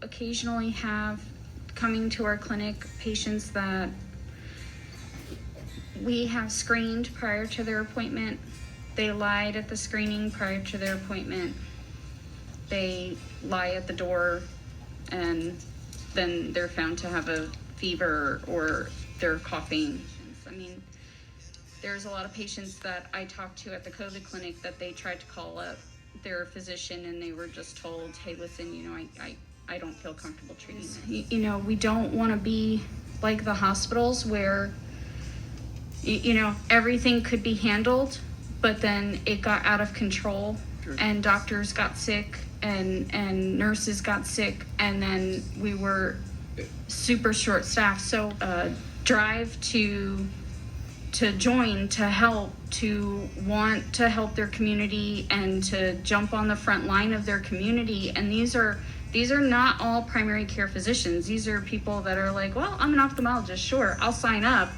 occasionally have coming to our clinic patients that we have screened prior to their appointment. They lied at the screening prior to their appointment. They lie at the door, and then they're found to have a fever or they're coughing. I mean, there's a lot of patients that I talked to at the COVID clinic that they tried to call up their physician and they were just told, hey, listen, you know, I don't feel comfortable treating this. You know, we don't want to be like the hospitals where, you know, everything could be handled, but then it got out of control. Sure. And doctors got sick and nurses got sick, and then we were super short staffed. So drive to join, to help, to want to help their community and to jump on the front line of their community. And these are not all primary care physicians. These are people that are like, well, I'm an ophthalmologist, sure, I'll sign up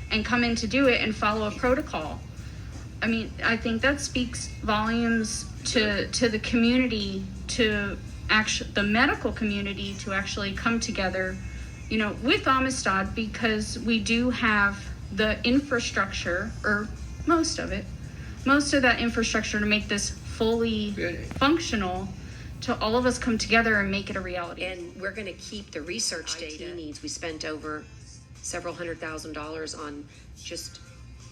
and come in to do it and follow a protocol. I mean, I think that speaks volumes to the community, to actually the medical community, to actually come together, you know, with Amistad, because we do have the infrastructure, or most of that infrastructure to make this fully functional, to all of us come together and make it a reality. And we're going to keep the research data needs. We spent over several $100,000 on just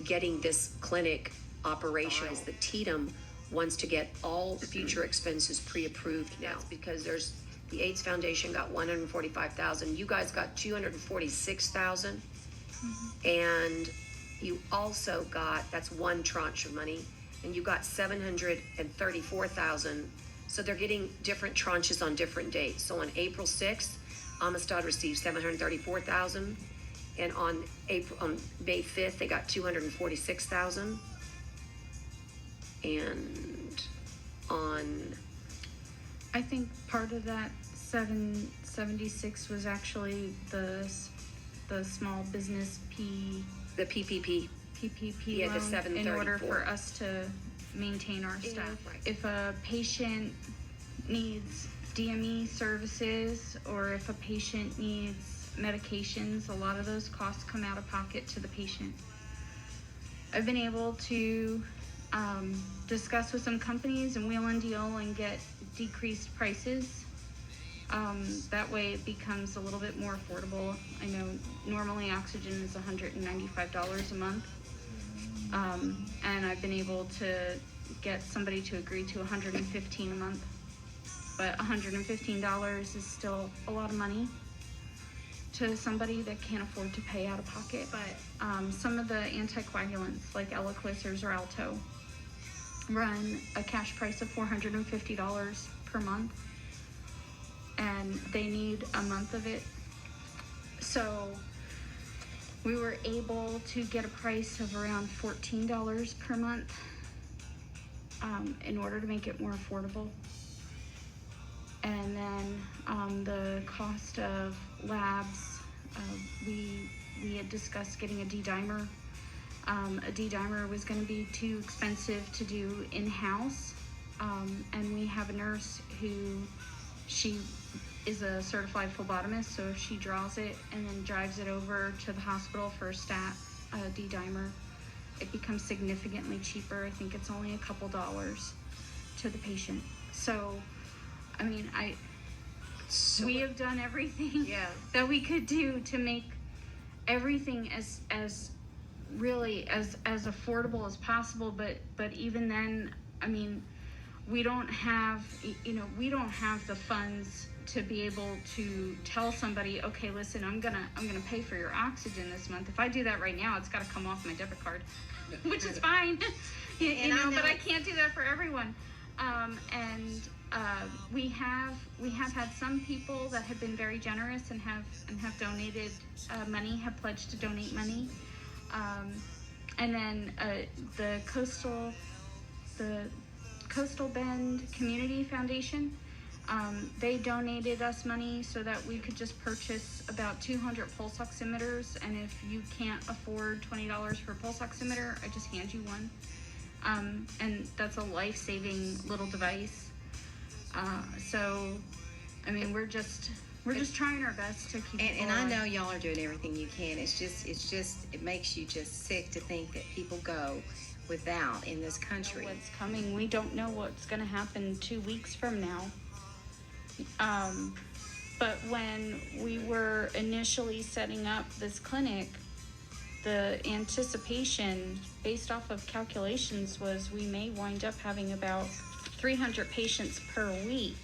getting this clinic operational. The TDM wants to get all future expenses pre-approved now, because there's the AIDS Foundation got $145,000. You guys got $246,000. And you also got, that's one tranche of money, and you got $734,000. So they're getting different tranches on different dates. So on April 6th, Amistad received $734,000, and on May 5th they got $246,000, and on, I think part of that 776 was actually the small business the PPP loan, the 734, in order for us to maintain our staff. Right. If a patient needs DME services, or if a patient needs medications, a lot of those costs come out of pocket to the patient. I've been able to discuss with some companies and wheel and deal and get decreased prices. That way it becomes a little bit more affordable. I know normally oxygen is $195 a month. And I've been able to get somebody to agree to $115 a month. But $115 is still a lot of money to somebody that can't afford to pay out of pocket. But some of the anticoagulants like Eliquis or Xarelto run a cash price of $450 per month, and they need a month of it. So we were able to get a price of around $14 per month in order to make it more affordable. And then the cost of labs, we had discussed getting a D-dimer. A D-dimer was going to be too expensive to do in-house, and we have a nurse who, she is a certified phlebotomist, so if she draws it and then drives it over to the hospital for a stat D-dimer, it becomes significantly cheaper. I think it's only a couple dollars to the patient. So, I mean, we have done everything that we could do to make everything as really as affordable as possible, but even then, I mean, we don't have the funds to be able to tell somebody, okay, listen, I'm gonna pay for your oxygen this month. If I do that right now, it's got to come off my debit card, which is fine, you know, but I can't do that for everyone. We have had some people that have been very generous and have donated money, have pledged to donate money, and then the Coastal Bend Community Foundation, they donated us money so that we could just purchase about 200 pulse oximeters, and if you can't afford $20 for a pulse oximeter, I just hand you one, and that's a life-saving little device. So I mean, we're just trying our best to keep And people I alive. know y'all are doing everything you can. It's just, it makes you just sick to think that people go without in this country. What's coming? We don't know what's going to happen 2 weeks from now. But when we were initially setting up this clinic, the anticipation based off of calculations was we may wind up having about 300 patients per week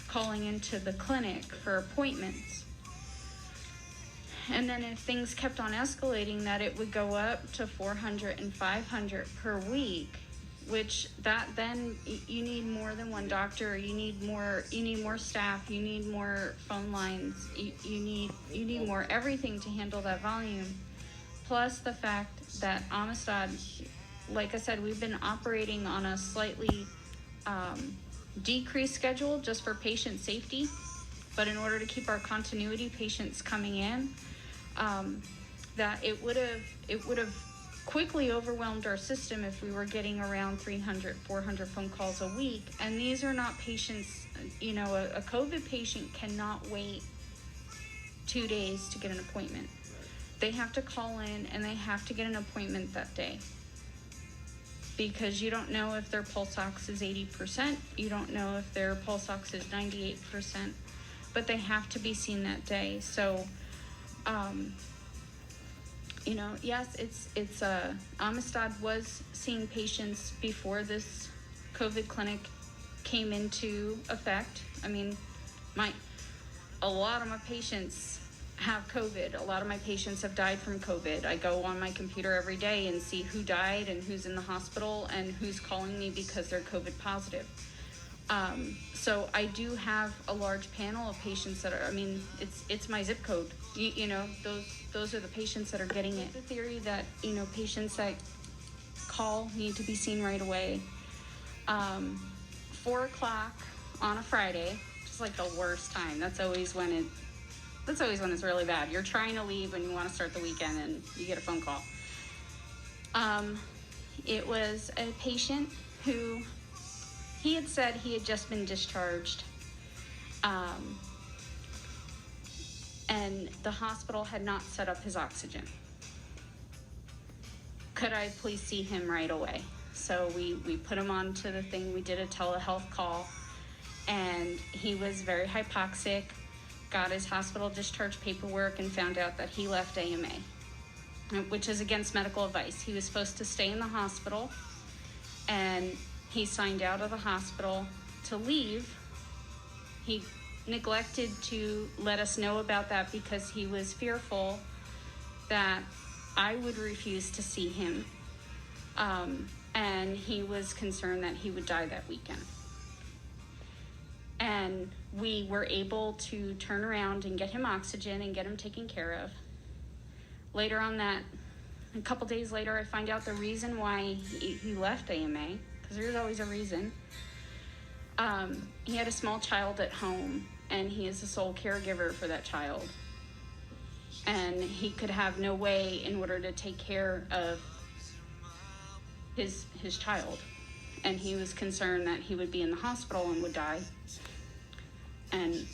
calling into the clinic for appointments. And then if things kept on escalating, that it would go up to 400 and 500 per week, which that then you need more than one doctor, you need more staff, you need more phone lines, you need more everything to handle that volume. Plus the fact that Amistad, like I said, we've been operating on a slightly decreased schedule just for patient safety, but in order to keep our continuity patients coming in, that it would have quickly overwhelmed our system if we were getting around 300, 400 phone calls a week. And these are not patients, a COVID patient cannot wait 2 days to get an appointment. They have to call in and they have to get an appointment that day. Because you don't know if their pulse ox is 80%, you don't know if their pulse ox is 98%, but they have to be seen that day. So, yes, it's Amistad was seeing patients before this COVID clinic came into effect. I mean, a lot of my patients have COVID. A lot of my patients have died from COVID. I go on my computer every day and see who died and who's in the hospital and who's calling me because they're COVID positive. So I do have a large panel of patients that are, it's my zip code. Those are the patients that are getting it. The theory that, patients that call need to be seen right away. 4 o'clock on a Friday, just like the worst time. That's always when it's really bad. You're trying to leave and you want to start the weekend and you get a phone call. It was a patient who he had said he had just been discharged. And the hospital had not set up his oxygen. Could I please see him right away? So we put him onto the thing. We did a telehealth call and he was very hypoxic. Got his hospital discharge paperwork and found out that he left AMA, which is against medical advice. He was supposed to stay in the hospital and he signed out of the hospital to leave. He neglected to let us know about that because he was fearful that I would refuse to see him. And he was concerned that he would die that weekend. And we were able to turn around and get him oxygen and get him taken care of. Later on that, a couple days later, I find out the reason why he left AMA, because there's always a reason. He had a small child at home, and he is the sole caregiver for that child. And he could have no way in order to take care of his child. And he was concerned that he would be in the hospital and would die. And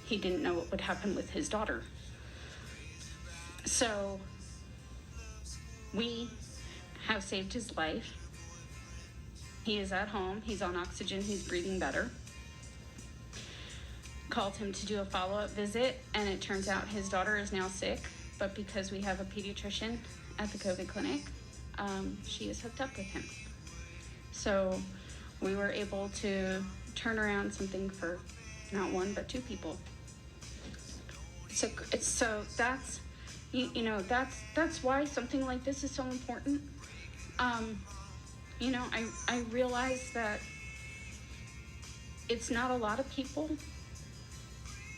he didn't know what would happen with his daughter. So we have saved his life. He is at home. He's on oxygen. He's breathing better. Called him to do a follow-up visit, and it turns out his daughter is now sick. But because we have a pediatrician at the COVID clinic, she is hooked up with him. So we were able to turn around something for not one but 2 people. So that's that's why something like this is so important. I realize that it's not a lot of people.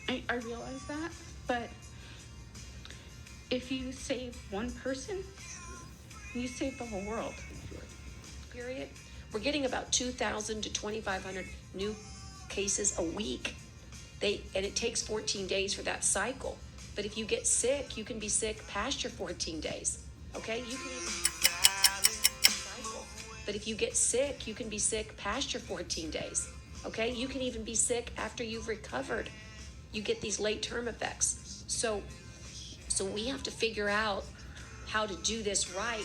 I realize that, but if you save one person, you save the whole world. Period. We're getting about 2,000 to 2,500 new cases a week. And it takes 14 days for that cycle. But if you get sick, you can be sick past your 14 days. Okay? You can even cycle. But if you get sick, you can be sick past your 14 days. Okay, you can even be sick after you've recovered. You get these late term effects. So we have to figure out how to do this right